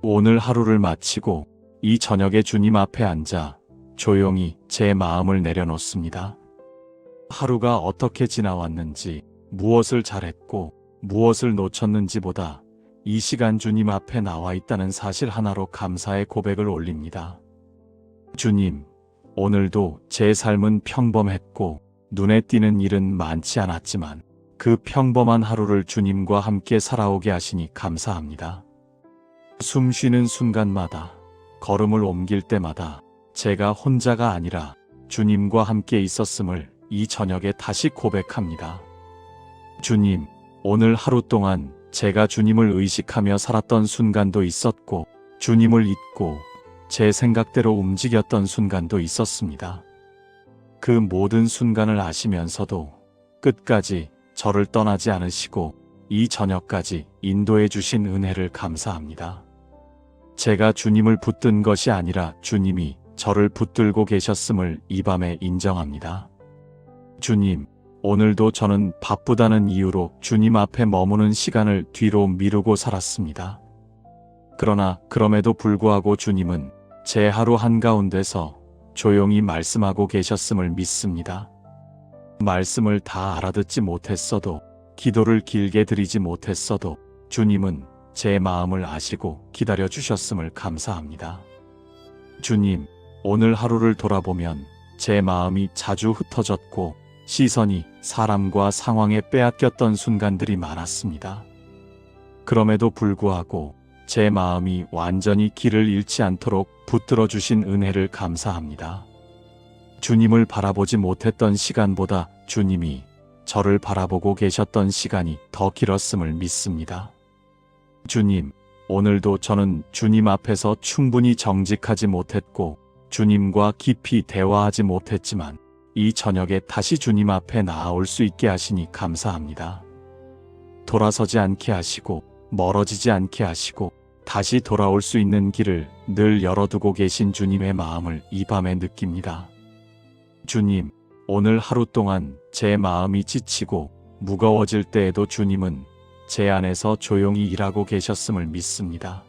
오늘 하루를 마치고 이 저녁에 주님 앞에 앉아 조용히 제 마음을 내려놓습니다. 하루가 어떻게 지나왔는지, 무엇을 잘했고 무엇을 놓쳤는지보다 이 시간 주님 앞에 나와 있다는 사실 하나로 감사의 고백을 올립니다. 주님, 오늘도 제 삶은 평범했고 눈에 띄는 일은 많지 않았지만 그 평범한 하루를 주님과 함께 살아오게 하시니 감사합니다. 숨 쉬는 순간마다, 걸음을 옮길 때마다 제가 혼자가 아니라 주님과 함께 있었음을 이 저녁에 다시 고백합니다. 주님, 오늘 하루 동안 제가 주님을 의식하며 살았던 순간도 있었고 주님을 잊고 제 생각대로 움직였던 순간도 있었습니다. 그 모든 순간을 아시면서도 끝까지 저를 떠나지 않으시고 이 저녁까지 인도해 주신 은혜를 감사합니다. 제가 주님을 붙든 것이 아니라 주님이 저를 붙들고 계셨음을 이 밤에 인정합니다. 주님, 오늘도 저는 바쁘다는 이유로 주님 앞에 머무는 시간을 뒤로 미루고 살았습니다. 그러나 그럼에도 불구하고 주님은 제 하루 한가운데서 조용히 말씀하고 계셨음을 믿습니다. 말씀을 다 알아듣지 못했어도, 기도를 길게 드리지 못했어도 주님은 제 마음을 아시고 기다려 주셨음을 감사합니다. 주님, 오늘 하루를 돌아보면 제 마음이 자주 흩어졌고 시선이 사람과 상황에 빼앗겼던 순간들이 많았습니다. 그럼에도 불구하고 제 마음이 완전히 길을 잃지 않도록 붙들어 주신 은혜를 감사합니다. 주님을 바라보지 못했던 시간보다 주님이 저를 바라보고 계셨던 시간이 더 길었음을 믿습니다. 주님, 오늘도 저는 주님 앞에서 충분히 정직하지 못했고 주님과 깊이 대화하지 못했지만 이 저녁에 다시 주님 앞에 나아올 수 있게 하시니 감사합니다. 돌아서지 않게 하시고 멀어지지 않게 하시고 다시 돌아올 수 있는 길을 늘 열어두고 계신 주님의 마음을 이 밤에 느낍니다. 주님, 오늘 하루 동안 제 마음이 지치고 무거워질 때에도 주님은 제 안에서 조용히 일하고 계셨음을 믿습니다.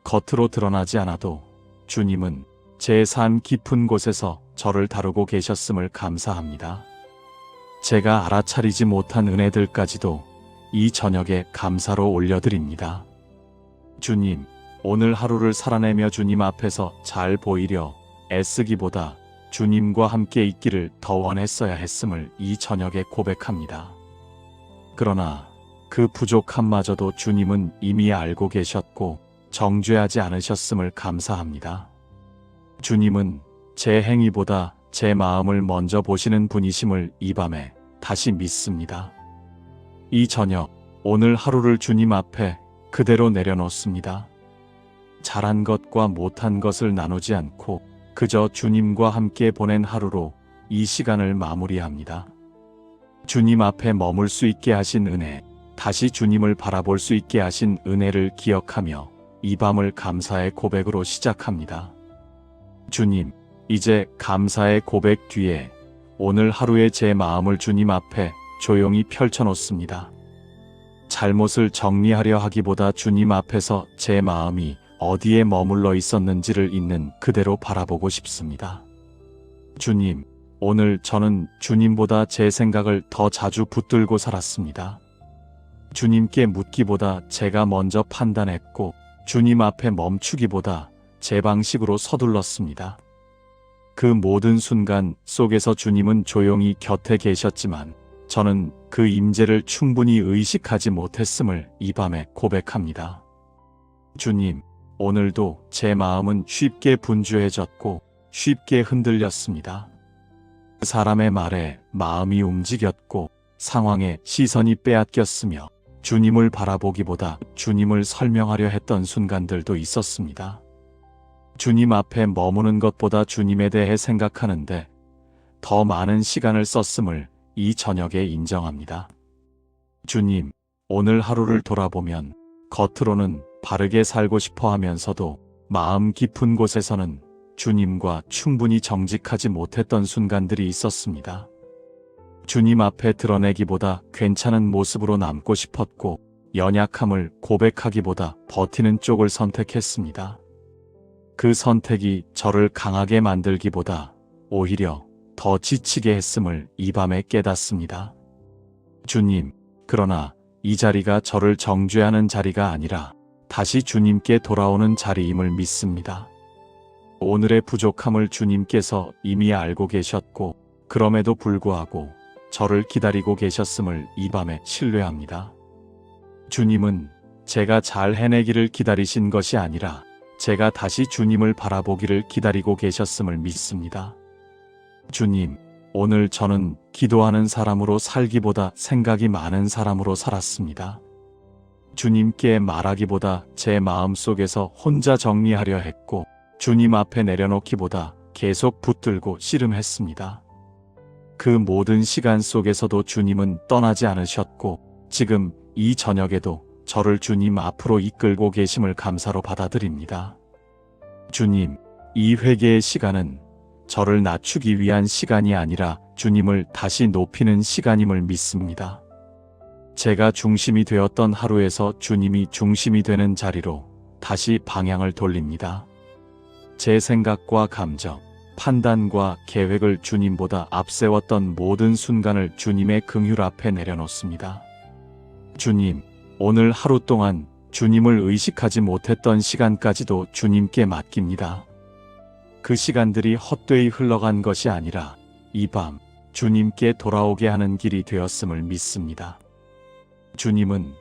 겉으로 드러나지 않아도 주님은 제 삶 깊은 곳에서 저를 다루고 계셨음을 감사합니다. 제가 알아차리지 못한 은혜들까지도 이 저녁에 감사로 올려드립니다. 주님, 오늘 하루를 살아내며 주님 앞에서 잘 보이려 애쓰기보다 주님과 함께 있기를 더 원했어야 했음을 이 저녁에 고백합니다. 그러나 그 부족함마저도 주님은 이미 알고 계셨고 정죄하지 않으셨음을 감사합니다. 주님은 제 행위보다 제 마음을 먼저 보시는 분이심을 이 밤에 다시 믿습니다. 이 저녁, 오늘 하루를 주님 앞에 그대로 내려놓습니다. 잘한 것과 못한 것을 나누지 않고 그저 주님과 함께 보낸 하루로 이 시간을 마무리합니다. 주님 앞에 머물 수 있게 하신 은혜, 다시 주님을 바라볼 수 있게 하신 은혜를 기억하며 이 밤을 감사의 고백으로 시작합니다. 주님, 이제 감사의 고백 뒤에 오늘 하루의 제 마음을 주님 앞에 조용히 펼쳐놓습니다. 잘못을 정리하려 하기보다 주님 앞에서 제 마음이 어디에 머물러 있었는지를 있는 그대로 바라보고 싶습니다. 주님, 오늘 저는 주님보다 제 생각을 더 자주 붙들고 살았습니다. 주님께 묻기보다 제가 먼저 판단했고 주님 앞에 멈추기보다 제 방식으로 서둘렀습니다. 그 모든 순간 속에서 주님은 조용히 곁에 계셨지만 저는 그 임재를 충분히 의식하지 못했음을 이 밤에 고백합니다. 주님, 오늘도 제 마음은 쉽게 분주해졌고 쉽게 흔들렸습니다. 사람의 말에 마음이 움직였고 상황에 시선이 빼앗겼으며 주님을 바라보기보다 주님을 설명하려 했던 순간들도 있었습니다. 주님 앞에 머무는 것보다 주님에 대해 생각하는데 더 많은 시간을 썼음을 이 저녁에 인정합니다. 주님, 오늘 하루를 돌아보면 겉으로는 바르게 살고 싶어 하면서도 마음 깊은 곳에서는 주님과 충분히 정직하지 못했던 순간들이 있었습니다. 주님 앞에 드러내기보다 괜찮은 모습으로 남고 싶었고 연약함을 고백하기보다 버티는 쪽을 선택했습니다. 그 선택이 저를 강하게 만들기보다 오히려 더 지치게 했음을 이 밤에 깨닫습니다. 주님, 그러나 이 자리가 저를 정죄하는 자리가 아니라 다시 주님께 돌아오는 자리임을 믿습니다. 오늘의 부족함을 주님께서 이미 알고 계셨고 그럼에도 불구하고 저를 기다리고 계셨음을 이 밤에 신뢰합니다. 주님은 제가 잘 해내기를 기다리신 것이 아니라 제가 다시 주님을 바라보기를 기다리고 계셨음을 믿습니다. 주님, 오늘 저는 기도하는 사람으로 살기보다 생각이 많은 사람으로 살았습니다. 주님께 말하기보다 제 마음속에서 혼자 정리하려 했고 주님 앞에 내려놓기보다 계속 붙들고 씨름했습니다. 그 모든 시간 속에서도 주님은 떠나지 않으셨고 지금 이 저녁에도 저를 주님 앞으로 이끌고 계심을 감사로 받아들입니다. 주님, 이 회개의 시간은 저를 낮추기 위한 시간이 아니라 주님을 다시 높이는 시간임을 믿습니다. 제가 중심이 되었던 하루에서 주님이 중심이 되는 자리로 다시 방향을 돌립니다. 제 생각과 감정, 판단과 계획을 주님보다 앞세웠던 모든 순간을 주님의 긍휼 앞에 내려놓습니다. 주님, 오늘 하루 동안 주님을 의식하지 못했던 시간까지도 주님께 맡깁니다. 그 시간들이 헛되이 흘러간 것이 아니라 이 밤 주님께 돌아오게 하는 길이 되었음을 믿습니다. 주님은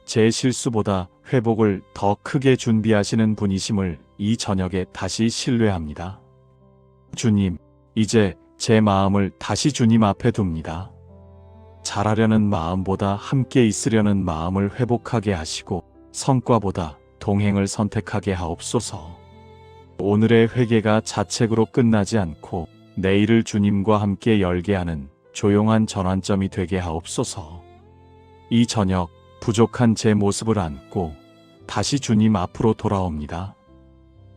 제 실수보다 회복을 더 크게 준비하시는 분이심을 이 저녁에 다시 신뢰합니다. 주님, 이제 제 마음을 다시 주님 앞에 둡니다. 잘하려는 마음보다 함께 있으려는 마음을 회복하게 하시고 성과보다 동행을 선택하게 하옵소서. 오늘의 회개가 자책으로 끝나지 않고 내일을 주님과 함께 열게 하는 조용한 전환점이 되게 하옵소서. 이 저녁 부족한 제 모습을 안고 다시 주님 앞으로 돌아옵니다.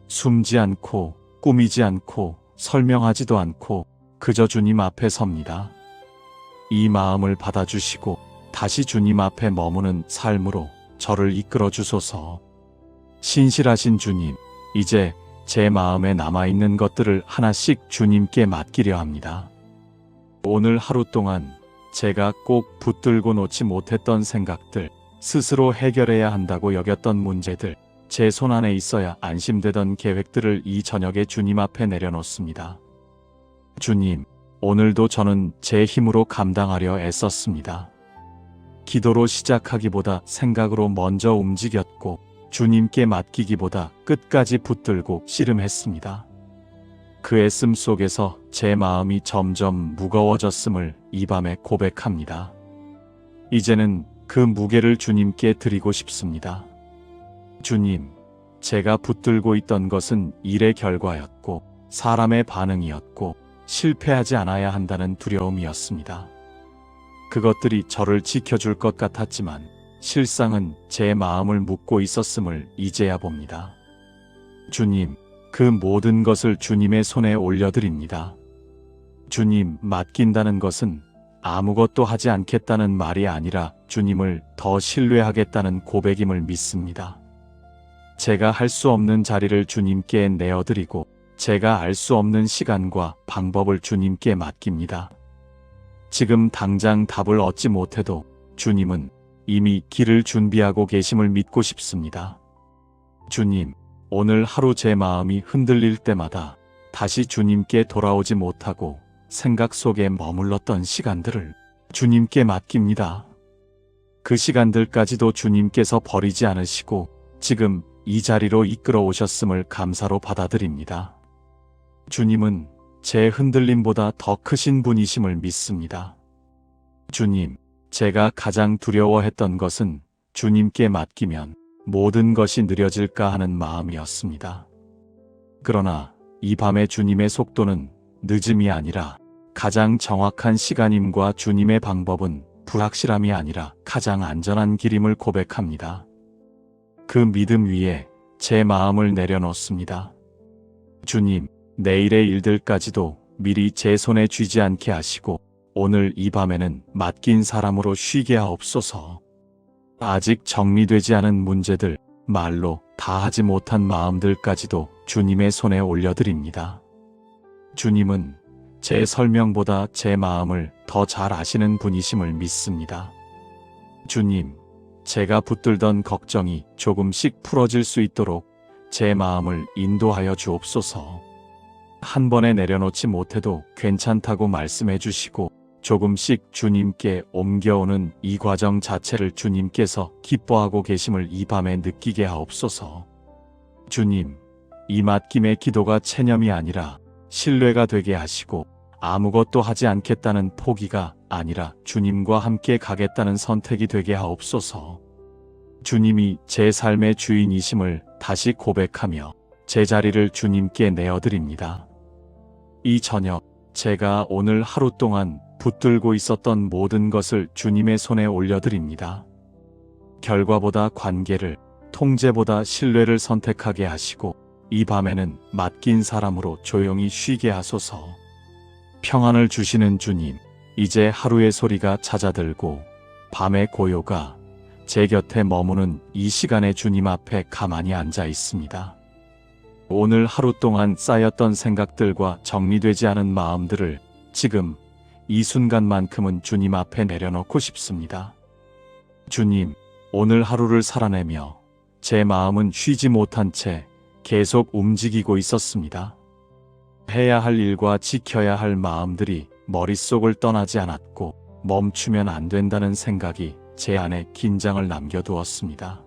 숨지 않고 꾸미지 않고 설명하지도 않고 그저 주님 앞에 섭니다. 이 마음을 받아주시고 다시 주님 앞에 머무는 삶으로 저를 이끌어 주소서. 신실하신 주님, 이제 제 마음에 남아있는 것들을 하나씩 주님께 맡기려 합니다. 오늘 하루 동안 제가 꼭 붙들고 놓지 못했던 생각들, 스스로 해결해야 한다고 여겼던 문제들, 제 손안에 있어야 안심되던 계획들을 이 저녁에 주님 앞에 내려놓습니다. 주님, 오늘도 저는 제 힘으로 감당하려 애썼습니다. 기도로 시작하기보다 생각으로 먼저 움직였고 주님께 맡기기보다 끝까지 붙들고 씨름했습니다. 그 애씀 속에서 제 마음이 점점 무거워졌음을 이 밤에 고백합니다. 이제는 그 무게를 주님께 드리고 싶습니다. 주님, 제가 붙들고 있던 것은 일의 결과였고 사람의 반응이었고 실패하지 않아야 한다는 두려움이었습니다. 그것들이 저를 지켜줄 것 같았지만 실상은 제 마음을 묶고 있었음을 이제야 봅니다. 주님, 그 모든 것을 주님의 손에 올려드립니다. 주님, 맡긴다는 것은 아무것도 하지 않겠다는 말이 아니라 주님을 더 신뢰하겠다는 고백임을 믿습니다. 제가 할 수 없는 자리를 주님께 내어드리고 제가 알 수 없는 시간과 방법을 주님께 맡깁니다. 지금 당장 답을 얻지 못해도 주님은 이미 길을 준비하고 계심을 믿고 싶습니다. 주님, 오늘 하루 제 마음이 흔들릴 때마다 다시 주님께 돌아오지 못하고 생각 속에 머물렀던 시간들을 주님께 맡깁니다. 그 시간들까지도 주님께서 버리지 않으시고 지금 이 자리로 이끌어 오셨음을 감사로 받아들입니다. 주님은 제 흔들림보다 더 크신 분이심을 믿습니다. 주님, 제가 가장 두려워했던 것은 주님께 맡기면 모든 것이 느려질까 하는 마음이었습니다. 그러나 이 밤의 주님의 속도는 늦음이 아니라 가장 정확한 시간임과 주님의 방법은 불확실함이 아니라 가장 안전한 길임을 고백합니다. 그 믿음 위에 제 마음을 내려놓습니다. 주님, 내일의 일들까지도 미리 제 손에 쥐지 않게 하시고 오늘 이 밤에는 맡긴 사람으로 쉬게 하옵소서. 아직 정리되지 않은 문제들, 말로 다 하지 못한 마음들까지도 주님의 손에 올려드립니다. 주님은 제 설명보다 제 마음을 더 잘 아시는 분이심을 믿습니다. 주님, 제가 붙들던 걱정이 조금씩 풀어질 수 있도록 제 마음을 인도하여 주옵소서. 한 번에 내려놓지 못해도 괜찮다고 말씀해 주시고 조금씩 주님께 옮겨오는 이 과정 자체를 주님께서 기뻐하고 계심을 이 밤에 느끼게 하옵소서. 주님, 이 맡김의 기도가 체념이 아니라 신뢰가 되게 하시고 아무것도 하지 않겠다는 포기가 아니라 주님과 함께 가겠다는 선택이 되게 하옵소서. 주님이 제 삶의 주인이심을 다시 고백하며 제 자리를 주님께 내어드립니다. 이 저녁 제가 오늘 하루 동안 붙들고 있었던 모든 것을 주님의 손에 올려드립니다. 결과보다 관계를, 통제보다 신뢰를 선택하게 하시고 이 밤에는 맡긴 사람으로 조용히 쉬게 하소서. 평안을 주시는 주님, 이제 하루의 소리가 잦아들고 밤의 고요가 제 곁에 머무는 이 시간에 주님 앞에 가만히 앉아 있습니다. 오늘 하루 동안 쌓였던 생각들과 정리되지 않은 마음들을 지금 이 순간만큼은 주님 앞에 내려놓고 싶습니다. 주님, 오늘 하루를 살아내며 제 마음은 쉬지 못한 채 계속 움직이고 있었습니다. 해야 할 일과 지켜야 할 마음들이 머릿속을 떠나지 않았고 멈추면 안 된다는 생각이 제 안에 긴장을 남겨두었습니다.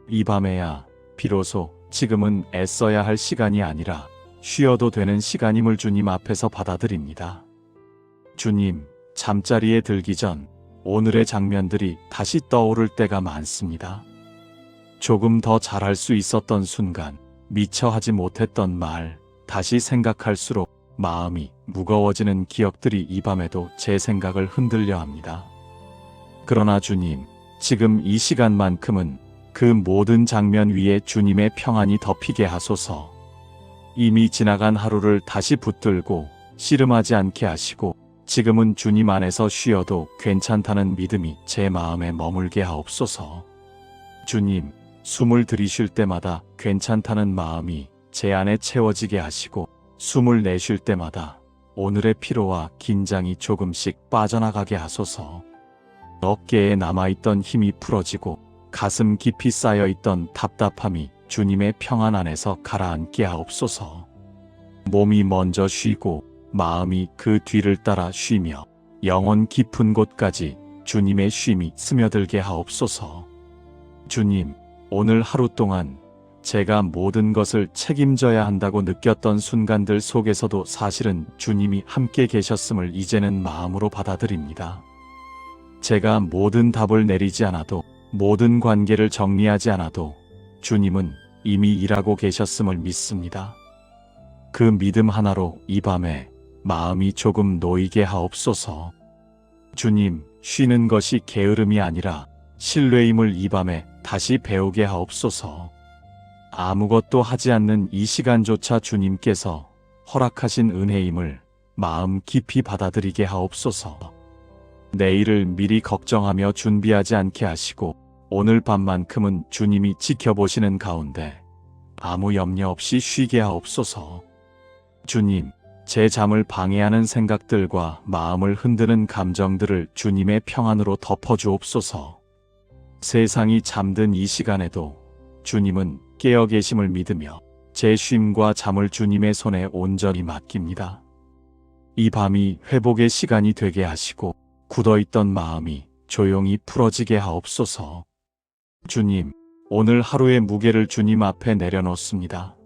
이 밤에야 비로소 지금은 애써야 할 시간이 아니라 쉬어도 되는 시간임을 주님 앞에서 받아들입니다. 주님, 잠자리에 들기 전 오늘의 장면들이 다시 떠오를 때가 많습니다. 조금 더 잘할 수 있었던 순간, 미처 하지 못했던 말, 다시 생각할수록 마음이 무거워지는 기억들이 이 밤에도 제 생각을 흔들려 합니다. 그러나 주님, 지금 이 시간만큼은 그 모든 장면 위에 주님의 평안이 덮이게 하소서. 이미 지나간 하루를 다시 붙들고 씨름하지 않게 하시고 지금은 주님 안에서 쉬어도 괜찮다는 믿음이 제 마음에 머물게 하옵소서. 주님, 숨을 들이쉴 때마다 괜찮다는 마음이 제 안에 채워지게 하시고 숨을 내쉴 때마다 오늘의 피로와 긴장이 조금씩 빠져나가게 하소서. 어깨에 남아있던 힘이 풀어지고 가슴 깊이 쌓여있던 답답함이 주님의 평안 안에서 가라앉게 하옵소서. 몸이 먼저 쉬고 마음이 그 뒤를 따라 쉬며 영혼 깊은 곳까지 주님의 쉼이 스며들게 하옵소서. 주님, 오늘 하루 동안 제가 모든 것을 책임져야 한다고 느꼈던 순간들 속에서도 사실은 주님이 함께 계셨음을 이제는 마음으로 받아들입니다. 제가 모든 답을 내리지 않아도, 모든 관계를 정리하지 않아도 주님은 이미 일하고 계셨음을 믿습니다. 그 믿음 하나로 이 밤에 마음이 조금 놓이게 하옵소서. 주님, 쉬는 것이 게으름이 아니라 신뢰임을 이 밤에 다시 배우게 하옵소서. 아무것도 하지 않는 이 시간조차 주님께서 허락하신 은혜임을 마음 깊이 받아들이게 하옵소서. 내일을 미리 걱정하며 준비하지 않게 하시고 오늘 밤만큼은 주님이 지켜보시는 가운데 아무 염려 없이 쉬게 하옵소서. 주님, 제 잠을 방해하는 생각들과 마음을 흔드는 감정들을 주님의 평안으로 덮어주옵소서. 세상이 잠든 이 시간에도 주님은 깨어 계심을 믿으며 제 쉼과 잠을 주님의 손에 온전히 맡깁니다. 이 밤이 회복의 시간이 되게 하시고 굳어있던 마음이 조용히 풀어지게 하옵소서. 주님, 오늘 하루의 무게를 주님 앞에 내려놓습니다.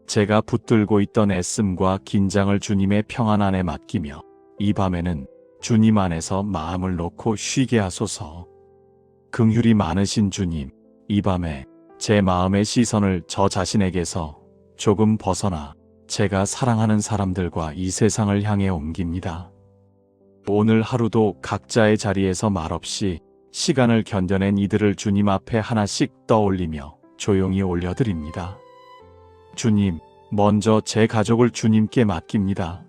제가 붙들고 있던 애씀과 긴장을 주님의 평안 안에 맡기며 이 밤에는 주님 안에서 마음을 놓고 쉬게 하소서. 긍휼이 많으신 주님, 이 밤에 제 마음의 시선을 저 자신에게서 조금 벗어나 제가 사랑하는 사람들과 이 세상을 향해 옮깁니다. 오늘 하루도 각자의 자리에서 말없이 시간을 견뎌낸 이들을 주님 앞에 하나씩 떠올리며 조용히 올려드립니다. 주님, 먼저 제 가족을 주님께 맡깁니다.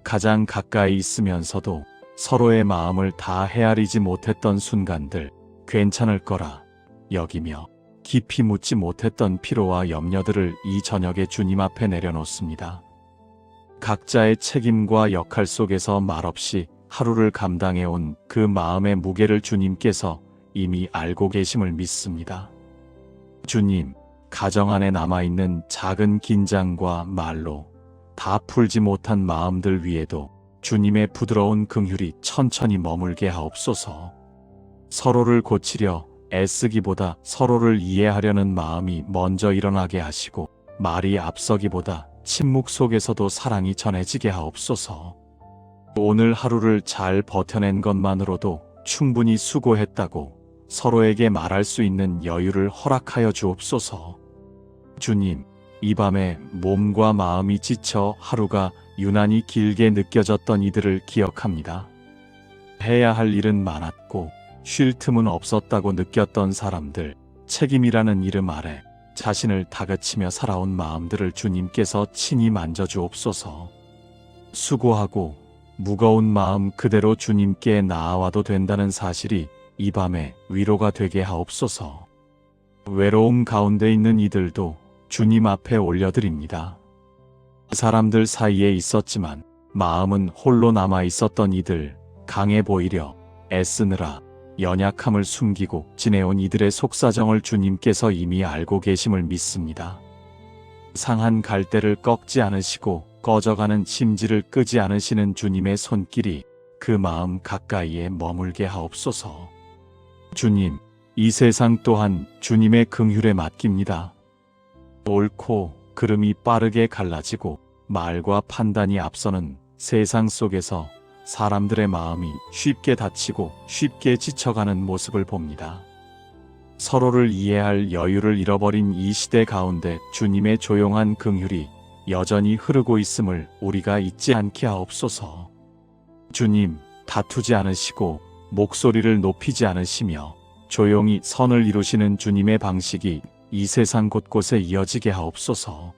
가장 가까이 있으면서도 서로의 마음을 다 헤아리지 못했던 순간들, 괜찮을 거라 여기며 깊이 묻지 못했던 피로와 염려들을 이 저녁에 주님 앞에 내려놓습니다. 각자의 책임과 역할 속에서 말없이 하루를 감당해온 그 마음의 무게를 주님께서 이미 알고 계심을 믿습니다. 주님, 가정 안에 남아있는 작은 긴장과 말로 다 풀지 못한 마음들 위에도 주님의 부드러운 긍휼이 천천히 머물게 하옵소서. 서로를 고치려 애쓰기보다 서로를 이해하려는 마음이 먼저 일어나게 하시고 말이 앞서기보다 침묵 속에서도 사랑이 전해지게 하옵소서. 오늘 하루를 잘 버텨낸 것만으로도 충분히 수고했다고 서로에게 말할 수 있는 여유를 허락하여 주옵소서. 주님, 이 밤에 몸과 마음이 지쳐 하루가 유난히 길게 느껴졌던 이들을 기억합니다. 해야 할 일은 많았고 쉴 틈은 없었다고 느꼈던 사람들, 책임이라는 이름 아래 자신을 다그치며 살아온 마음들을 주님께서 친히 만져주옵소서. 수고하고 무거운 마음 그대로 주님께 나아와도 된다는 사실이 이 밤에 위로가 되게 하옵소서. 외로움 가운데 있는 이들도 주님 앞에 올려드립니다. 사람들 사이에 있었지만 마음은 홀로 남아 있었던 이들, 강해 보이려 애쓰느라 연약함을 숨기고 지내온 이들의 속사정을 주님께서 이미 알고 계심을 믿습니다. 상한 갈대를 꺾지 않으시고 꺼져가는 심지를 끄지 않으시는 주님의 손길이 그 마음 가까이에 머물게 하옵소서. 주님, 이 세상 또한 주님의 긍휼에 맡깁니다. 옳고 그름이 빠르게 갈라지고 말과 판단이 앞서는 세상 속에서 사람들의 마음이 쉽게 다치고 쉽게 지쳐가는 모습을 봅니다. 서로를 이해할 여유를 잃어버린 이 시대 가운데 주님의 조용한 긍휼이 여전히 흐르고 있음을 우리가 잊지 않게 하옵소서. 주님, 다투지 않으시고 목소리를 높이지 않으시며 조용히 선을 이루시는 주님의 방식이 이 세상 곳곳에 이어지게 하옵소서.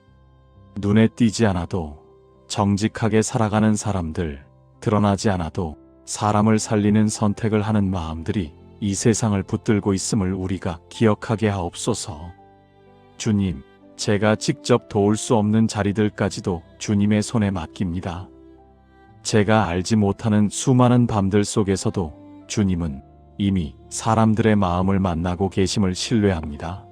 눈에 띄지 않아도 정직하게 살아가는 사람들, 드러나지 않아도 사람을 살리는 선택을 하는 마음들이 이 세상을 붙들고 있음을 우리가 기억하게 하옵소서. 주님, 제가 직접 도울 수 없는 자리들까지도 주님의 손에 맡깁니다. 제가 알지 못하는 수많은 밤들 속에서도 주님은 이미 사람들의 마음을 만나고 계심을 신뢰합니다.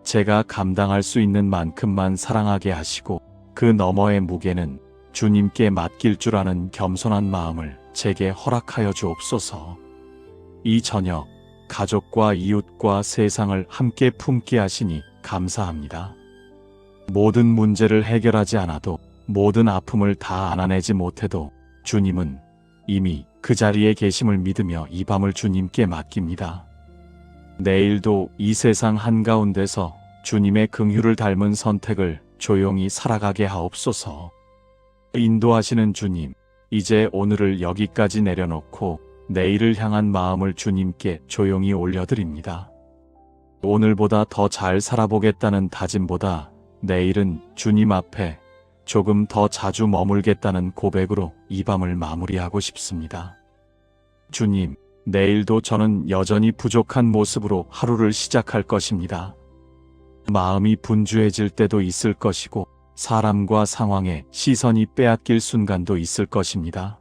제가 감당할 수 있는 만큼만 사랑하게 하시고 그 너머의 무게는 주님께 맡길 줄 아는 겸손한 마음을 제게 허락하여 주옵소서. 이 저녁 가족과 이웃과 세상을 함께 품게 하시니 감사합니다. 모든 문제를 해결하지 않아도 모든 아픔을 다 안아내지 못해도 주님은 이미 그 자리에 계심을 믿으며 이 밤을 주님께 맡깁니다. 내일도 이 세상 한가운데서 주님의 긍휼을 닮은 선택을 조용히 살아가게 하옵소서. 인도하시는 주님, 이제 오늘을 여기까지 내려놓고 내일을 향한 마음을 주님께 조용히 올려드립니다. 오늘보다 더 잘 살아보겠다는 다짐보다 내일은 주님 앞에 조금 더 자주 머물겠다는 고백으로 이 밤을 마무리하고 싶습니다. 주님, 내일도 저는 여전히 부족한 모습으로 하루를 시작할 것입니다. 마음이 분주해질 때도 있을 것이고 사람과 상황에 시선이 빼앗길 순간도 있을 것입니다.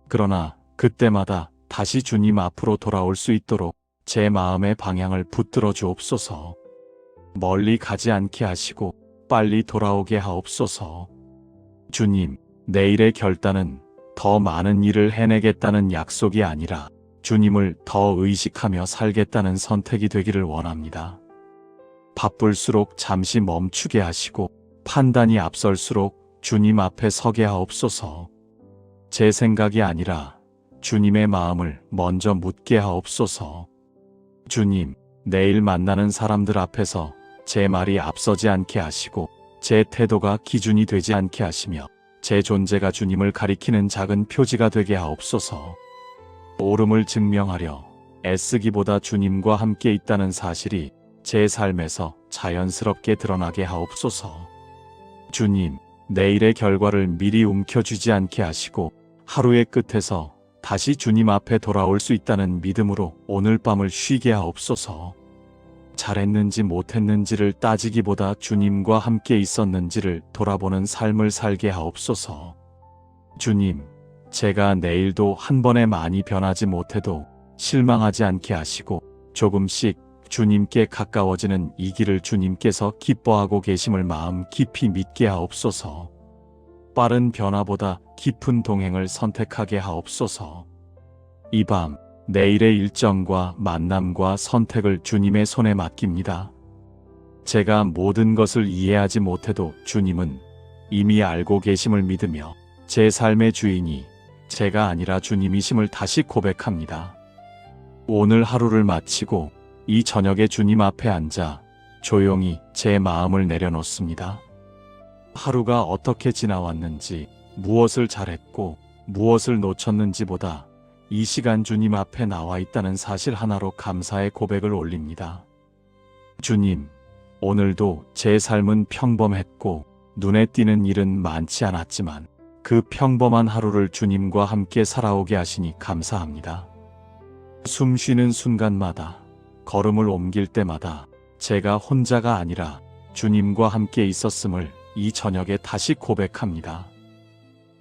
그러나 그때마다 다시 주님 앞으로 돌아올 수 있도록 제 마음의 방향을 붙들어 주옵소서. 멀리 가지 않게 하시고 빨리 돌아오게 하옵소서. 주님, 내일의 결단은 더 많은 일을 해내겠다는 약속이 아니라 주님을 더 의식하며 살겠다는 선택이 되기를 원합니다. 바쁠수록 잠시 멈추게 하시고 판단이 앞설수록 주님 앞에 서게 하옵소서. 제 생각이 아니라 주님의 마음을 먼저 묻게 하옵소서. 주님, 내일 만나는 사람들 앞에서 제 말이 앞서지 않게 하시고 제 태도가 기준이 되지 않게 하시며 제 존재가 주님을 가리키는 작은 표지가 되게 하옵소서. 옳음을 증명하려 애쓰기보다 주님과 함께 있다는 사실이 제 삶에서 자연스럽게 드러나게 하옵소서. 주님, 내일의 결과를 미리 움켜쥐지 않게 하시고 하루의 끝에서 다시 주님 앞에 돌아올 수 있다는 믿음으로 오늘 밤을 쉬게 하옵소서. 잘했는지 못했는지를 따지기보다 주님과 함께 있었는지를 돌아보는 삶을 살게 하옵소서. 주님, 제가 내일도 한 번에 많이 변하지 못해도 실망하지 않게 하시고 조금씩 주님께 가까워지는 이 길을 주님께서 기뻐하고 계심을 마음 깊이 믿게 하옵소서. 빠른 변화보다 깊은 동행을 선택하게 하옵소서. 이 밤 내일의 일정과 만남과 선택을 주님의 손에 맡깁니다. 제가 모든 것을 이해하지 못해도 주님은 이미 알고 계심을 믿으며 제 삶의 주인이 제가 아니라 주님이심을 다시 고백합니다. 오늘 하루를 마치고 이 저녁에 주님 앞에 앉아 조용히 제 마음을 내려놓습니다. 하루가 어떻게 지나왔는지, 무엇을 잘했고 무엇을 놓쳤는지보다 이 시간 주님 앞에 나와 있다는 사실 하나로 감사의 고백을 올립니다. 주님, 오늘도 제 삶은 평범했고 눈에 띄는 일은 많지 않았지만 그 평범한 하루를 주님과 함께 살아오게 하시니 감사합니다. 숨 쉬는 순간마다, 걸음을 옮길 때마다 제가 혼자가 아니라 주님과 함께 있었음을 이 저녁에 다시 고백합니다.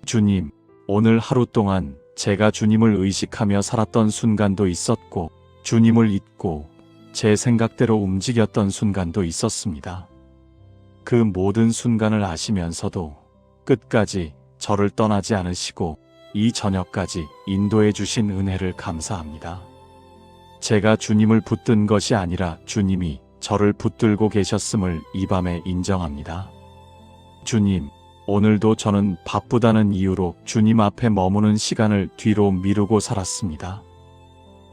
주님, 오늘 하루 동안 제가 주님을 의식하며 살았던 순간도 있었고 주님을 잊고 제 생각대로 움직였던 순간도 있었습니다. 그 모든 순간을 아시면서도 끝까지 저를 떠나지 않으시고 이 저녁까지 인도해 주신 은혜를 감사합니다. 제가 주님을 붙든 것이 아니라 주님이 저를 붙들고 계셨음을 이 밤에 인정합니다. 주님, 오늘도 저는 바쁘다는 이유로 주님 앞에 머무는 시간을 뒤로 미루고 살았습니다.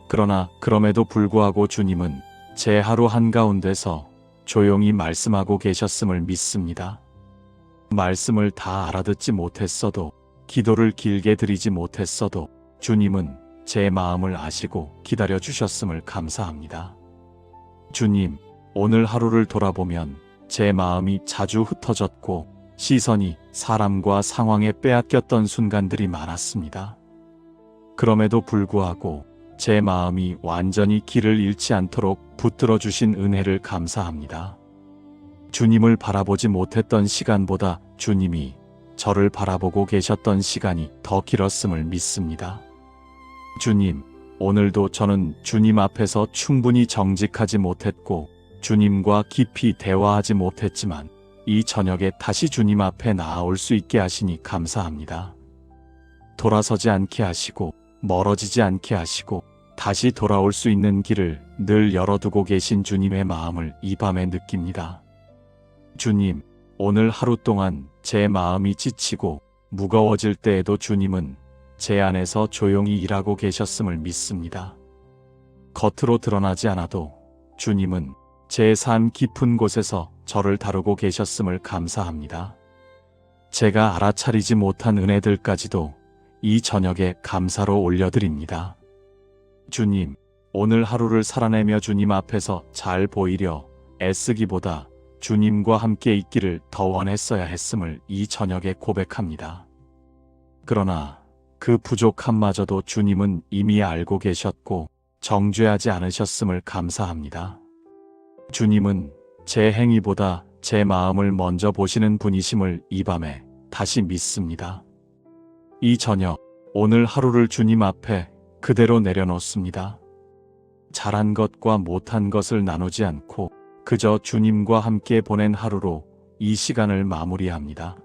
그러나 그럼에도 불구하고 주님은 제 하루 한가운데서 조용히 말씀하고 계셨음을 믿습니다. 말씀을 다 알아듣지 못했어도, 기도를 길게 드리지 못했어도 주님은 제 마음을 아시고 기다려 주셨음을 감사합니다. 주님, 오늘 하루를 돌아보면 제 마음이 자주 흩어졌고 시선이 사람과 상황에 빼앗겼던 순간들이 많았습니다. 그럼에도 불구하고 제 마음이 완전히 길을 잃지 않도록 붙들어 주신 은혜를 감사합니다. 주님을 바라보지 못했던 시간보다 주님이 저를 바라보고 계셨던 시간이 더 길었음을 믿습니다. 주님, 오늘도 저는 주님 앞에서 충분히 정직하지 못했고 주님과 깊이 대화하지 못했지만 이 저녁에 다시 주님 앞에 나아올 수 있게 하시니 감사합니다. 돌아서지 않게 하시고 멀어지지 않게 하시고 다시 돌아올 수 있는 길을 늘 열어두고 계신 주님의 마음을 이 밤에 느낍니다. 주님, 오늘 하루 동안 제 마음이 지치고 무거워질 때에도 주님은 제 안에서 조용히 일하고 계셨음을 믿습니다. 겉으로 드러나지 않아도 주님은 제 삶 깊은 곳에서 저를 다루고 계셨음을 감사합니다. 제가 알아차리지 못한 은혜들까지도 이 저녁에 감사로 올려드립니다. 주님, 오늘 하루를 살아내며 주님 앞에서 잘 보이려 애쓰기보다 주님과 함께 있기를 더 원했어야 했음을 이 저녁에 고백합니다. 그러나 그 부족함마저도 주님은 이미 알고 계셨고 정죄하지 않으셨음을 감사합니다. 주님은 제 행위보다 제 마음을 먼저 보시는 분이심을 이 밤에 다시 믿습니다. 이 저녁, 오늘 하루를 주님 앞에 그대로 내려놓습니다. 잘한 것과 못한 것을 나누지 않고 그저 주님과 함께 보낸 하루로 이 시간을 마무리합니다.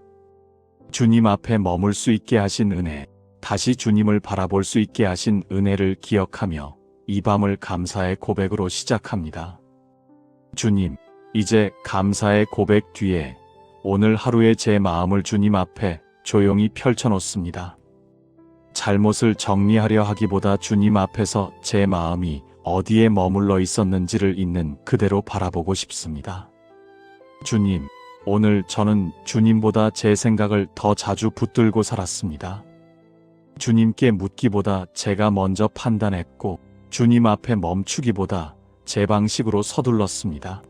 주님 앞에 머물 수 있게 하신 은혜, 다시 주님을 바라볼 수 있게 하신 은혜를 기억하며 이 밤을 감사의 고백으로 시작합니다. 주님, 이제 감사의 고백 뒤에 오늘 하루의 제 마음을 주님 앞에 조용히 펼쳐놓습니다. 잘못을 정리하려 하기보다 주님 앞에서 제 마음이 어디에 머물러 있었는지를 있는 그대로 바라보고 싶습니다. 주님, 오늘 저는 주님보다 제 생각을 더 자주 붙들고 살았습니다. 주님께 묻기보다 제가 먼저 판단했고 주님 앞에 멈추기보다 제 방식으로 서둘렀습니다.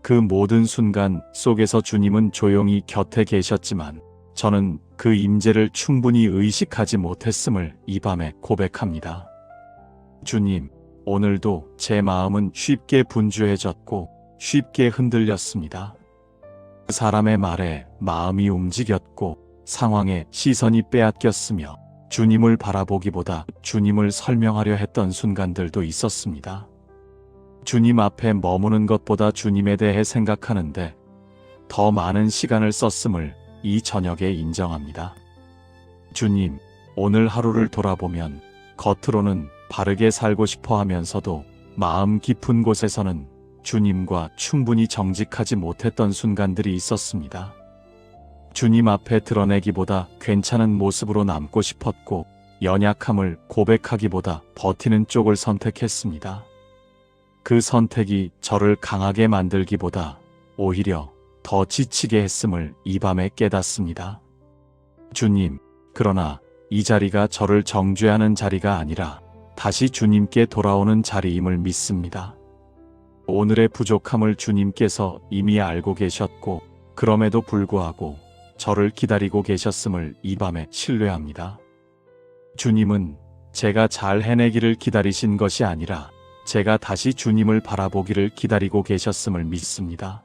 그 모든 순간 속에서 주님은 조용히 곁에 계셨지만 저는 그 임재를 충분히 의식하지 못했음을 이 밤에 고백합니다. 주님, 오늘도 제 마음은 쉽게 분주해졌고 쉽게 흔들렸습니다. 그 사람의 말에 마음이 움직였고 상황에 시선이 빼앗겼으며 주님을 바라보기보다 주님을 설명하려 했던 순간들도 있었습니다. 주님 앞에 머무는 것보다 주님에 대해 생각하는데 더 많은 시간을 썼음을 이 저녁에 인정합니다. 주님, 오늘 하루를 돌아보면 겉으로는 바르게 살고 싶어 하면서도 마음 깊은 곳에서는 주님과 충분히 정직하지 못했던 순간들이 있었습니다. 주님 앞에 드러내기보다 괜찮은 모습으로 남고 싶었고 연약함을 고백하기보다 버티는 쪽을 선택했습니다. 그 선택이 저를 강하게 만들기보다 오히려 더 지치게 했음을 이 밤에 깨닫습니다. 주님, 그러나 이 자리가 저를 정죄하는 자리가 아니라 다시 주님께 돌아오는 자리임을 믿습니다. 오늘의 부족함을 주님께서 이미 알고 계셨고 그럼에도 불구하고 저를 기다리고 계셨음을 이 밤에 신뢰합니다. 주님은 제가 잘 해내기를 기다리신 것이 아니라 제가 다시 주님을 바라보기를 기다리고 계셨음을 믿습니다.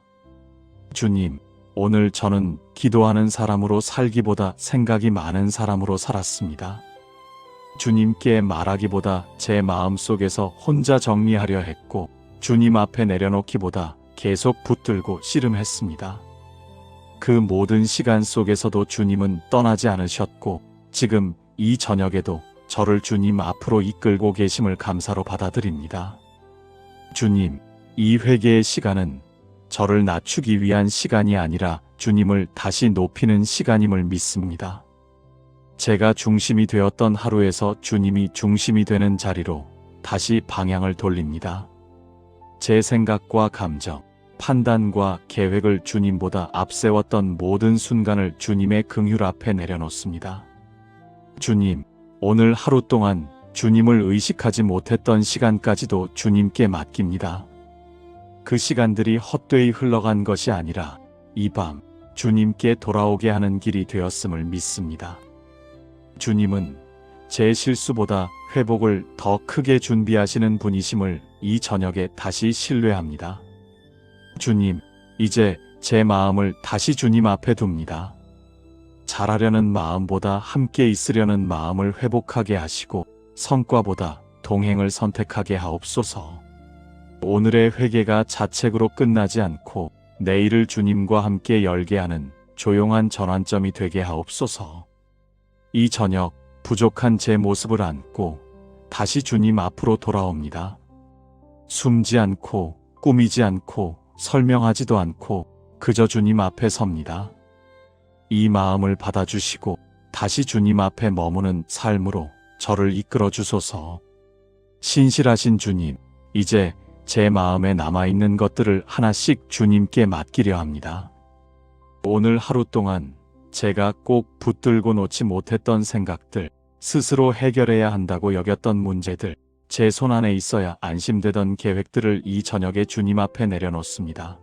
주님, 오늘 저는 기도하는 사람으로 살기보다 생각이 많은 사람으로 살았습니다. 주님께 말하기보다 제 마음속에서 혼자 정리하려 했고 주님 앞에 내려놓기보다 계속 붙들고 씨름했습니다. 그 모든 시간 속에서도 주님은 떠나지 않으셨고 지금 이 저녁에도 저를 주님 앞으로 이끌고 계심을 감사로 받아들입니다. 주님, 이 회개의 시간은 저를 낮추기 위한 시간이 아니라 주님을 다시 높이는 시간임을 믿습니다. 제가 중심이 되었던 하루에서 주님이 중심이 되는 자리로 다시 방향을 돌립니다. 제 생각과 감정, 판단과 계획을 주님보다 앞세웠던 모든 순간을 주님의 긍휼 앞에 내려놓습니다. 주님, 오늘 하루 동안 주님을 의식하지 못했던 시간까지도 주님께 맡깁니다. 그 시간들이 헛되이 흘러간 것이 아니라 이 밤 주님께 돌아오게 하는 길이 되었음을 믿습니다. 주님은 제 실수보다 회복을 더 크게 준비하시는 분이심을 이 저녁에 다시 신뢰합니다. 주님, 이제 제 마음을 다시 주님 앞에 둡니다. 잘하려는 마음보다 함께 있으려는 마음을 회복하게 하시고 성과보다 동행을 선택하게 하옵소서. 오늘의 회개가 자책으로 끝나지 않고 내일을 주님과 함께 열게 하는 조용한 전환점이 되게 하옵소서. 이 저녁 부족한 제 모습을 안고 다시 주님 앞으로 돌아옵니다. 숨지 않고 꾸미지 않고 설명하지도 않고 그저 주님 앞에 섭니다. 이 마음을 받아주시고 다시 주님 앞에 머무는 삶으로 저를 이끌어 주소서. 신실하신 주님, 이제 제 마음에 남아있는 것들을 하나씩 주님께 맡기려 합니다. 오늘 하루 동안 제가 꼭 붙들고 놓지 못했던 생각들, 스스로 해결해야 한다고 여겼던 문제들, 제 손 안에 있어야 안심되던 계획들을 이 저녁에 주님 앞에 내려놓습니다.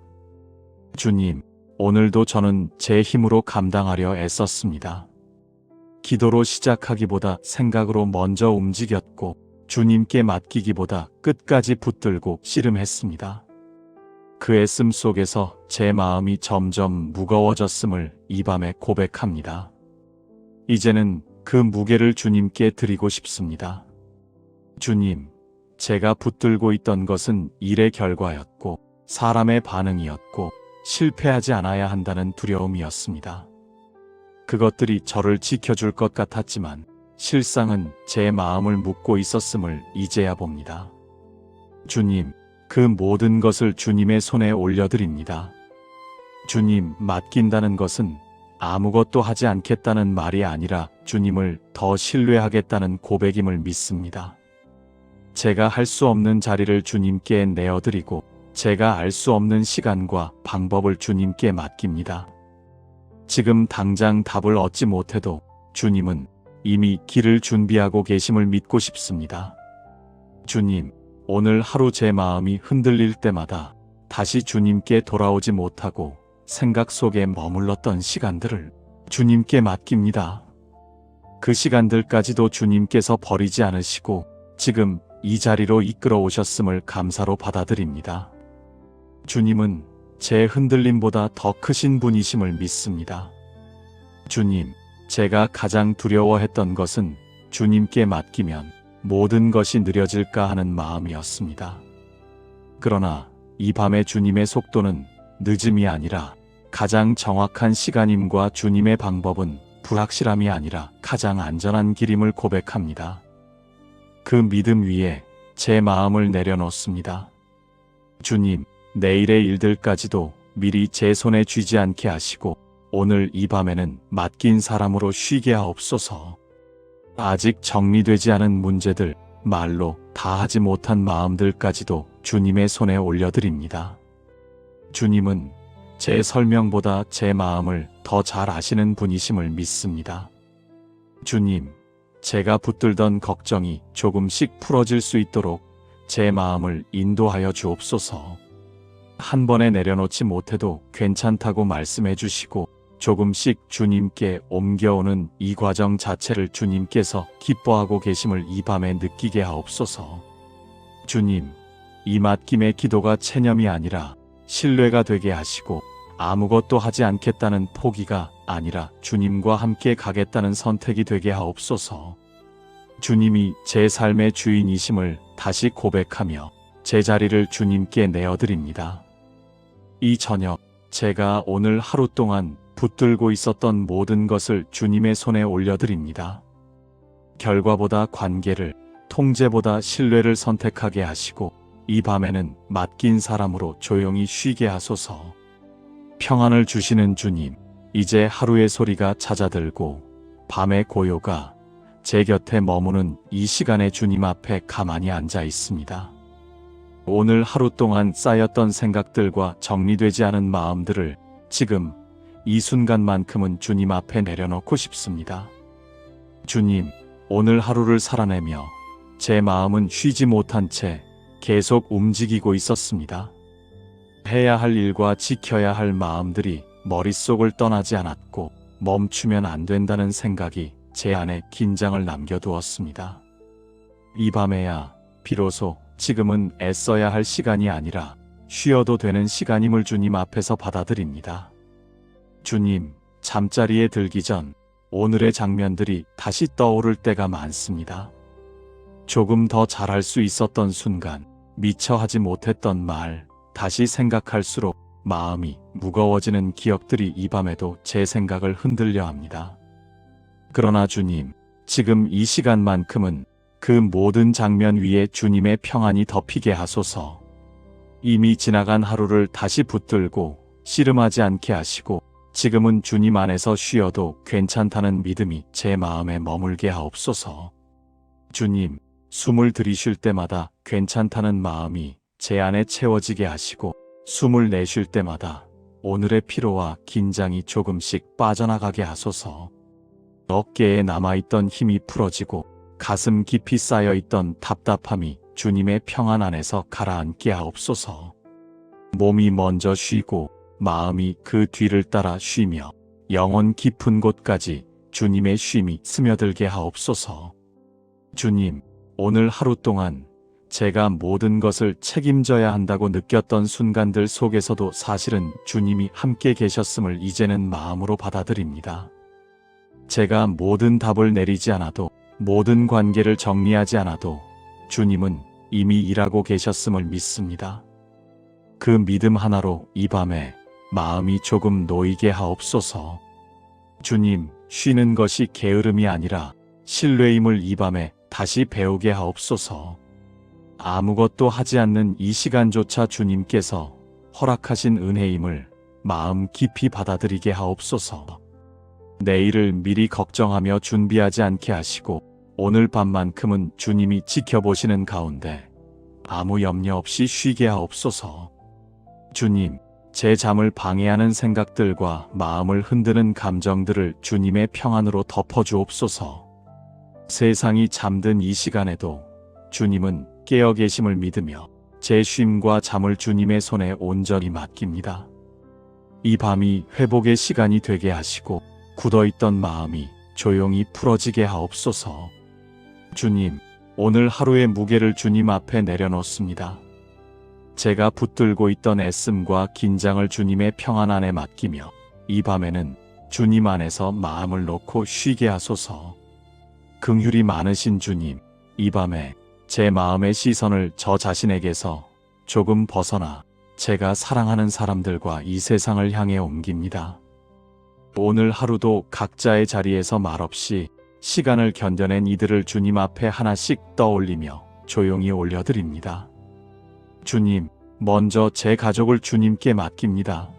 주님, 오늘도 저는 제 힘으로 감당하려 애썼습니다. 기도로 시작하기보다 생각으로 먼저 움직였고 주님께 맡기기보다 끝까지 붙들고 씨름했습니다. 그 애씀 속에서 제 마음이 점점 무거워졌음을 이 밤에 고백합니다. 이제는 그 무게를 주님께 드리고 싶습니다. 주님, 제가 붙들고 있던 것은 일의 결과였고 사람의 반응이었고 실패하지 않아야 한다는 두려움이었습니다. 그것들이 저를 지켜줄 것 같았지만 실상은 제 마음을 묶고 있었음을 이제야 봅니다. 주님, 그 모든 것을 주님의 손에 올려드립니다. 주님, 맡긴다는 것은 아무것도 하지 않겠다는 말이 아니라 주님을 더 신뢰하겠다는 고백임을 믿습니다. 제가 할 수 없는 자리를 주님께 내어드리고 제가 알 수 없는 시간과 방법을 주님께 맡깁니다. 지금 당장 답을 얻지 못해도 주님은 이미 길을 준비하고 계심을 믿고 싶습니다. 주님, 오늘 하루 제 마음이 흔들릴 때마다 다시 주님께 돌아오지 못하고 생각 속에 머물렀던 시간들을 주님께 맡깁니다. 그 시간들까지도 주님께서 버리지 않으시고 지금 이 자리로 이끌어 오셨음을 감사로 받아들입니다. 주님은 제 흔들림보다 더 크신 분이심을 믿습니다. 주님, 제가 가장 두려워했던 것은 주님께 맡기면 모든 것이 느려질까 하는 마음이었습니다. 그러나 이 밤의 주님의 속도는 늦음이 아니라 가장 정확한 시간임과 주님의 방법은 불확실함이 아니라 가장 안전한 길임을 고백합니다. 그 믿음 위에 제 마음을 내려놓습니다. 주님, 내일의 일들까지도 미리 제 손에 쥐지 않게 하시고 오늘 이 밤에는 맡긴 사람으로 쉬게 하옵소서. 아직 정리되지 않은 문제들, 말로 다 하지 못한 마음들까지도 주님의 손에 올려드립니다. 주님은 제 설명보다 제 마음을 더 잘 아시는 분이심을 믿습니다. 주님, 제가 붙들던 걱정이 조금씩 풀어질 수 있도록 제 마음을 인도하여 주옵소서. 한 번에 내려놓지 못해도 괜찮다고 말씀해 주시고 조금씩 주님께 옮겨오는 이 과정 자체를 주님께서 기뻐하고 계심을 이 밤에 느끼게 하옵소서. 주님, 이 맡김의 기도가 체념이 아니라 신뢰가 되게 하시고 아무것도 하지 않겠다는 포기가 아니라 주님과 함께 가겠다는 선택이 되게 하옵소서. 주님이 제 삶의 주인이심을 다시 고백하며 제 자리를 주님께 내어드립니다. 이 저녁 제가 오늘 하루 동안 붙들고 있었던 모든 것을 주님의 손에 올려드립니다. 결과보다 관계를, 통제보다 신뢰를 선택하게 하시고 이 밤에는 맡긴 사람으로 조용히 쉬게 하소서. 평안을 주시는 주님, 이제 하루의 소리가 잦아들고 밤의 고요가 제 곁에 머무는 이 시간에 주님 앞에 가만히 앉아 있습니다. 오늘 하루 동안 쌓였던 생각들과 정리되지 않은 마음들을 지금 이 순간만큼은 주님 앞에 내려놓고 싶습니다. 주님, 오늘 하루를 살아내며 제 마음은 쉬지 못한 채 계속 움직이고 있었습니다. 해야 할 일과 지켜야 할 마음들이 머릿속을 떠나지 않았고 멈추면 안 된다는 생각이 제 안에 긴장을 남겨두었습니다. 이 밤에야 비로소 지금은 애써야 할 시간이 아니라 쉬어도 되는 시간임을 주님 앞에서 받아들입니다. 주님, 잠자리에 들기 전 오늘의 장면들이 다시 떠오를 때가 많습니다. 조금 더 잘할 수 있었던 순간, 미처 하지 못했던 말, 다시 생각할수록 마음이 무거워지는 기억들이 이 밤에도 제 생각을 흔들려 합니다. 그러나 주님, 지금 이 시간만큼은 그 모든 장면 위에 주님의 평안이 덮이게 하소서. 이미 지나간 하루를 다시 붙들고 씨름하지 않게 하시고 지금은 주님 안에서 쉬어도 괜찮다는 믿음이 제 마음에 머물게 하옵소서. 주님, 숨을 들이쉴 때마다 괜찮다는 마음이 제 안에 채워지게 하시고 숨을 내쉴 때마다 오늘의 피로와 긴장이 조금씩 빠져나가게 하소서. 어깨에 남아있던 힘이 풀어지고 가슴 깊이 쌓여있던 답답함이 주님의 평안 안에서 가라앉게 하옵소서. 몸이 먼저 쉬고 마음이 그 뒤를 따라 쉬며 영혼 깊은 곳까지 주님의 쉼이 스며들게 하옵소서. 주님, 오늘 하루 동안 제가 모든 것을 책임져야 한다고 느꼈던 순간들 속에서도 사실은 주님이 함께 계셨음을 이제는 마음으로 받아들입니다. 제가 모든 답을 내리지 않아도, 모든 관계를 정리하지 않아도 주님은 이미 일하고 계셨음을 믿습니다. 그 믿음 하나로 이 밤에 마음이 조금 놓이게 하옵소서. 주님, 쉬는 것이 게으름이 아니라 신뢰임을 이 밤에 다시 배우게 하옵소서. 아무것도 하지 않는 이 시간조차 주님께서 허락하신 은혜임을 마음 깊이 받아들이게 하옵소서. 내일을 미리 걱정하며 준비하지 않게 하시고 오늘 밤만큼은 주님이 지켜보시는 가운데 아무 염려 없이 쉬게 하옵소서. 주님, 제 잠을 방해하는 생각들과 마음을 흔드는 감정들을 주님의 평안으로 덮어주옵소서. 세상이 잠든 이 시간에도 주님은 깨어 계심을 믿으며 제 쉼과 잠을 주님의 손에 온전히 맡깁니다. 이 밤이 회복의 시간이 되게 하시고 굳어있던 마음이 조용히 풀어지게 하옵소서. 주님, 오늘 하루의 무게를 주님 앞에 내려놓습니다. 제가 붙들고 있던 애씀과 긴장을 주님의 평안 안에 맡기며 이 밤에는 주님 안에서 마음을 놓고 쉬게 하소서. 긍휼이 많으신 주님, 이 밤에 제 마음의 시선을 저 자신에게서 조금 벗어나 제가 사랑하는 사람들과 이 세상을 향해 옮깁니다. 오늘 하루도 각자의 자리에서 말없이 시간을 견뎌낸 이들을 주님 앞에 하나씩 떠올리며 조용히 올려드립니다. 주님, 먼저 제 가족을 주님께 맡깁니다.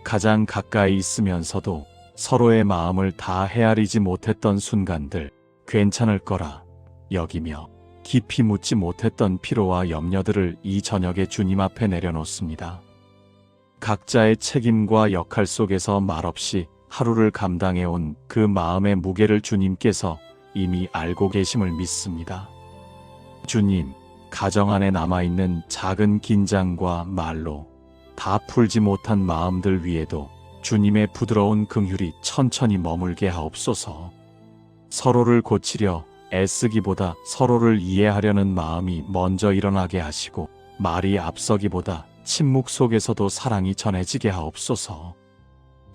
가장 가까이 있으면서도 서로의 마음을 다 헤아리지 못했던 순간들, 괜찮을 거라 여기며 깊이 묻지 못했던 피로와 염려들을 이 저녁에 주님 앞에 내려놓습니다. 각자의 책임과 역할 속에서 말없이 하루를 감당해온 그 마음의 무게를 주님께서 이미 알고 계심을 믿습니다. 주님, 가정 안에 남아있는 작은 긴장과 말로 다 풀지 못한 마음들 위에도 주님의 부드러운 긍휼이 천천히 머물게 하옵소서. 서로를 고치려 애쓰기보다 서로를 이해하려는 마음이 먼저 일어나게 하시고 말이 앞서기보다 침묵 속에서도 사랑이 전해지게 하옵소서.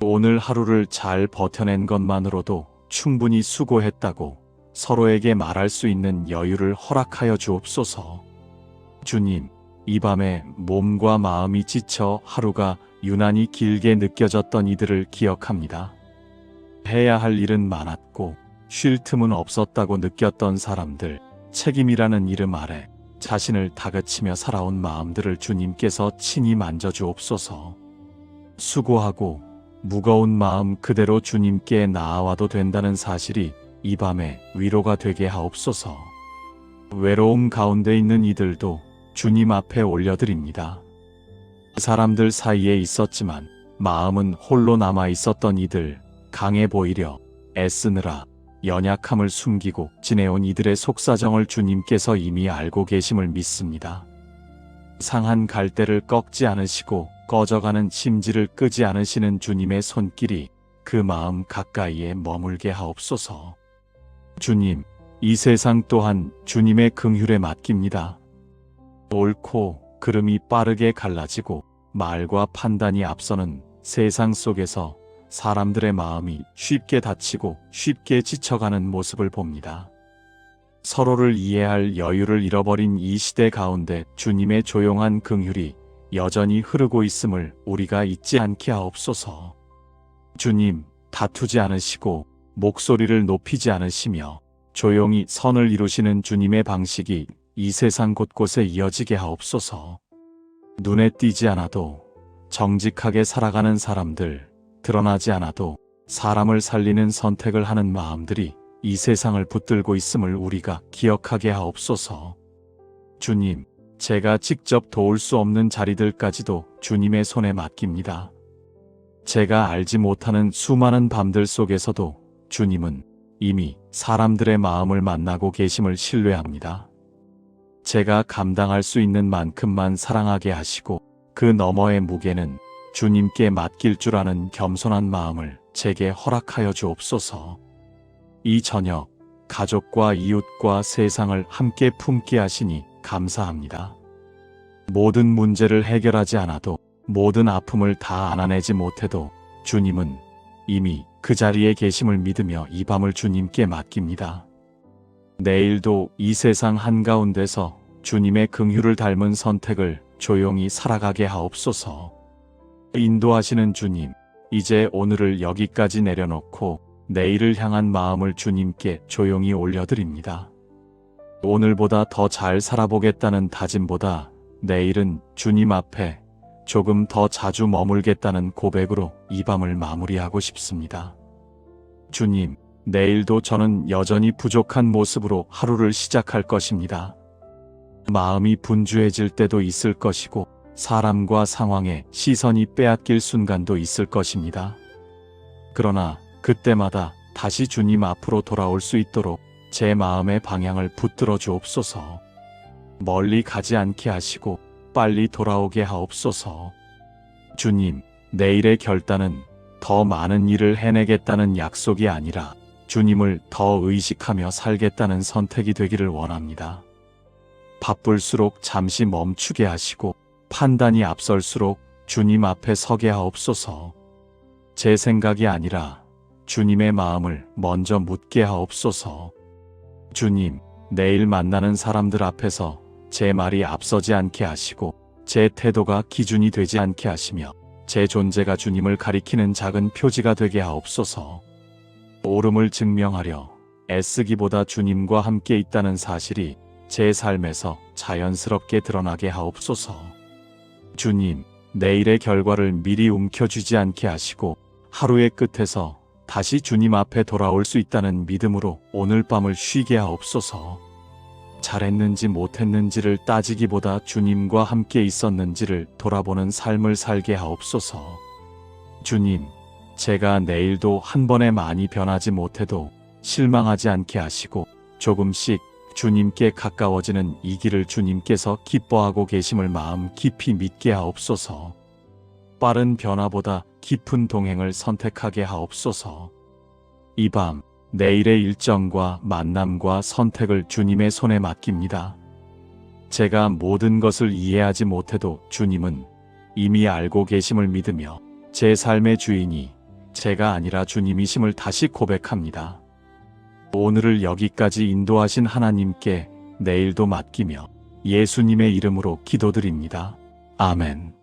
오늘 하루를 잘 버텨낸 것만으로도 충분히 수고했다고 서로에게 말할 수 있는 여유를 허락하여 주옵소서. 주님, 이 밤에 몸과 마음이 지쳐 하루가 유난히 길게 느껴졌던 이들을 기억합니다. 해야 할 일은 많았고 쉴 틈은 없었다고 느꼈던 사람들, 책임이라는 이름 아래 자신을 다그치며 살아온 마음들을 주님께서 친히 만져주옵소서. 수고하고 무거운 마음 그대로 주님께 나아와도 된다는 사실이 이 밤에 위로가 되게 하옵소서. 외로움 가운데 있는 이들도 주님 앞에 올려드립니다. 사람들 사이에 있었지만 마음은 홀로 남아 있었던 이들, 강해 보이려 애쓰느라 연약함을 숨기고 지내온 이들의 속사정을 주님께서 이미 알고 계심을 믿습니다. 상한 갈대를 꺾지 않으시고 꺼져가는 심지를 끄지 않으시는 주님의 손길이 그 마음 가까이에 머물게 하옵소서. 주님, 이 세상 또한 주님의 긍휼에 맡깁니다. 옳고 그름이 빠르게 갈라지고 말과 판단이 앞서는 세상 속에서 사람들의 마음이 쉽게 다치고 쉽게 지쳐가는 모습을 봅니다. 서로를 이해할 여유를 잃어버린 이 시대 가운데 주님의 조용한 긍휼이 여전히 흐르고 있음을 우리가 잊지 않게 하옵소서. 주님, 다투지 않으시고 목소리를 높이지 않으시며 조용히 선을 이루시는 주님의 방식이 이 세상 곳곳에 이어지게 하옵소서. 눈에 띄지 않아도 정직하게 살아가는 사람들, 드러나지 않아도 사람을 살리는 선택을 하는 마음들이 이 세상을 붙들고 있음을 우리가 기억하게 하옵소서. 주님, 제가 직접 도울 수 없는 자리들까지도 주님의 손에 맡깁니다. 제가 알지 못하는 수많은 밤들 속에서도 주님은 이미 사람들의 마음을 만나고 계심을 신뢰합니다. 제가 감당할 수 있는 만큼만 사랑하게 하시고 그 너머의 무게는 주님께 맡길 줄 아는 겸손한 마음을 제게 허락하여 주옵소서. 이 저녁 가족과 이웃과 세상을 함께 품게 하시니 감사합니다. 모든 문제를 해결하지 않아도 모든 아픔을 다 안아내지 못해도 주님은 이미 그 자리에 계심을 믿으며 이 밤을 주님께 맡깁니다. 내일도 이 세상 한가운데서 주님의 긍휼을 닮은 선택을 조용히 살아가게 하옵소서. 인도하시는 주님, 이제 오늘을 여기까지 내려놓고 내일을 향한 마음을 주님께 조용히 올려드립니다. 오늘보다 더 잘 살아보겠다는 다짐보다 내일은 주님 앞에 조금 더 자주 머물겠다는 고백으로 이 밤을 마무리하고 싶습니다. 주님, 내일도 저는 여전히 부족한 모습으로 하루를 시작할 것입니다. 마음이 분주해질 때도 있을 것이고 사람과 상황에 시선이 빼앗길 순간도 있을 것입니다. 그러나 그때마다 다시 주님 앞으로 돌아올 수 있도록 제 마음의 방향을 붙들어 주옵소서. 멀리 가지 않게 하시고 빨리 돌아오게 하옵소서. 주님, 내일의 결단은 더 많은 일을 해내겠다는 약속이 아니라 주님을 더 의식하며 살겠다는 선택이 되기를 원합니다. 바쁠수록 잠시 멈추게 하시고 판단이 앞설수록 주님 앞에 서게 하옵소서. 제 생각이 아니라 주님의 마음을 먼저 묻게 하옵소서. 주님, 내일 만나는 사람들 앞에서 제 말이 앞서지 않게 하시고 제 태도가 기준이 되지 않게 하시며 제 존재가 주님을 가리키는 작은 표지가 되게 하옵소서. 옳음을 증명하려 애쓰기보다 주님과 함께 있다는 사실이 제 삶에서 자연스럽게 드러나게 하옵소서. 주님, 내일의 결과를 미리 움켜쥐지 않게 하시고 하루의 끝에서 다시 주님 앞에 돌아올 수 있다는 믿음으로 오늘 밤을 쉬게 하옵소서. 잘했는지 못했는지를 따지기보다 주님과 함께 있었는지를 돌아보는 삶을 살게 하옵소서. 주님, 제가 내일도 한 번에 많이 변하지 못해도 실망하지 않게 하시고 조금씩 주님께 가까워지는 이 길을 주님께서 기뻐하고 계심을 마음 깊이 믿게 하옵소서. 빠른 변화보다 깊은 동행을 선택하게 하옵소서. 이 밤 내일의 일정과 만남과 선택을 주님의 손에 맡깁니다. 제가 모든 것을 이해하지 못해도 주님은 이미 알고 계심을 믿으며 제 삶의 주인이 제가 아니라 주님이심을 다시 고백합니다. 오늘을 여기까지 인도하신 하나님께 내일도 맡기며 예수님의 이름으로 기도드립니다. 아멘.